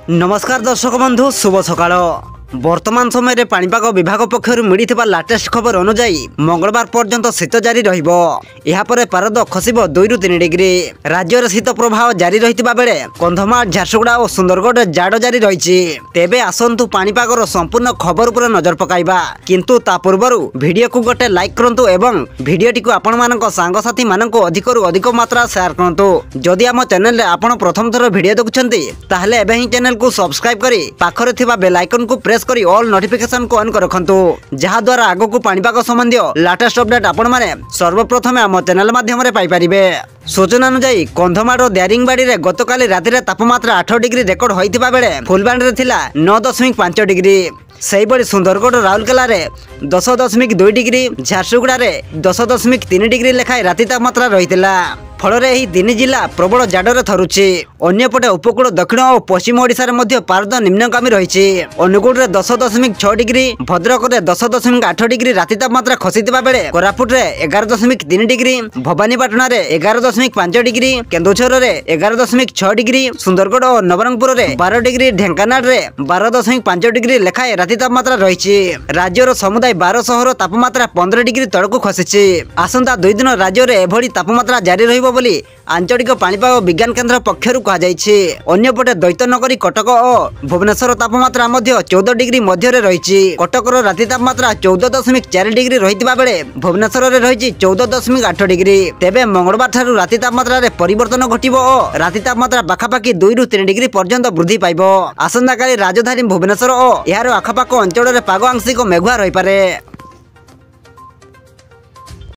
नमस्कार दर्शक बंधु शुभ सकाळ। वर्तमान समय पाणीपाग विभाग पक्षर मिलता लाटेस्ट खबर अनुसार मंगलवार पर्यंत शीत जारी रहा पारद खसब 2 ରୁ 3 डिग्री। राज्य शीत प्रभाव जारी रही बेले कंधमाल झारसुगुड़ा और सुंदरगढ़ जाड़ जारी रही। तेबे आसंतु पाणीपागर संपूर्ण खबर पर नजर पकाइबा, किंतु ता पूर्व वीडियो को गोटे लाइक करंतु एवं वीडियोटी को आपण मानक सांगसाथी मानक अधिक अधिक मात्रा शेयर करंतु। जदि आम चैनल रे आपण प्रथम थर वीडियो देखुछंती ताहले एबे ही चैनल को सब्सक्राइब करी पाखरे थिबा बेल आइकन को प्रेस करी ऑल नोटिफिकेशन को ऑन कर रखंतु, जहा द्वारा आगो को पाणीपाग संबंधी लेटेस्ट अपडेट आपण माने सर्वप्रथम आम चैनल माध्यम रे पाई परिबे। सूचना अनुसार कंधमाल दारिंगबाड़ी रे गतकाली राति तापमात्रा 8 डिग्री रेकर्ड होइतिबा बेले फुलबाणी रे थिला 9.5 डिग्री। सेहीबड़ी सुंदरगढ़ राउरकेला रे 10.2 डिग्री, झारसुगुड़ा रे 10.3 डिग्री लेखाएं राति तापमात्रा रही। फल तीन जिला प्रबल जाडरे थरुची। अन्यपटे उपकूल दक्षिण और पश्चिम ओडिशा रे मध्य पारद निम्नगामी रही। अनुगुल रे 10.6 डिग्री, भद्रक रे 10.8 डिग्री राति तापमात्रा खसीथिबा बेले कोरापुट रे 11.3 डिग्री, भवानीपाटना रे 11.5 डिग्री, केन्दुझर रे 11.6 डिग्री, सुंदरगढ़ और नवरंगपुर रे 12 डिग्री, ढेंकानाल रे 12.5 डिग्री लेखाएं राति तापमात्रा रही। राज्यर समुदाय 12 सहर तापमात्रा 15 डिग्री तलक खसीची। आसंता 2 दिन राज्य में एभली तापमात्रा जारी रहिबो बोली आंचलिक पाणीपाग विज्ञान केन्द्र पक्षर कहुଯାଇଛି। अन्यपटे दैत्यनगरी कटक और भुवनेश्वर तापमात्रा 14 डिग्री मध्य रही। कटकर राति तापमात्रा 14.4 डिग्री रही बेले भुवनेश्वर में रही 14.8 डिग्री। तेबे मंगलवार ठारू राति तापमात्रा रे परिवर्तन घटिबो और राति तापमात्रा पाखापाखि 2 ରୁ 3 डिग्री पर्यंत वृद्धि पाइबो। आसंता काली राजधानी भुवनेश्वर और यार आखपाख अंचल में पाग आंशिक मेघुआ रही पारे।